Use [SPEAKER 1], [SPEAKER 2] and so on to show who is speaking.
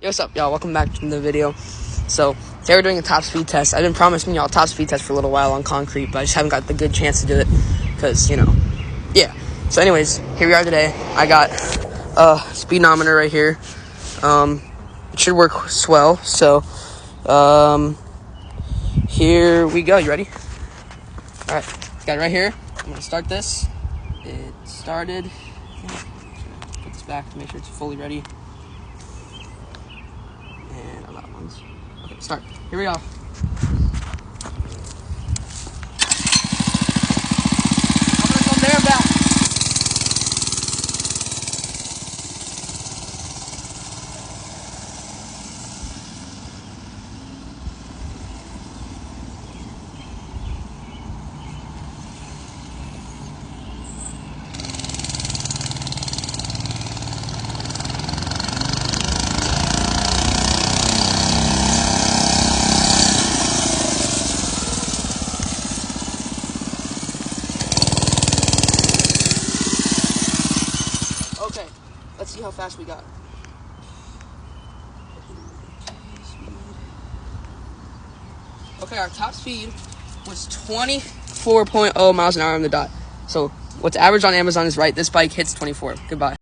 [SPEAKER 1] Yo, what's up, y'all? Welcome back to the video. So, today we're doing a top speed test. I've been promising y'all a top speed test for a little while on concrete, but I just haven't got the good chance to do it because, yeah. So anyways, here we are today. I got a speedometer right here. It should work swell. So, here we go. You ready? All right, got it right here. I'm gonna start this. It started. Put this back to make sure it's fully ready. And on that one's okay. Start. Here we go. I'm gonna come there and back. Okay, let's see how fast we got. Okay, our top speed was 24.0 miles an hour on the dot. So what's average on Amazon is right. This bike hits 24. Goodbye.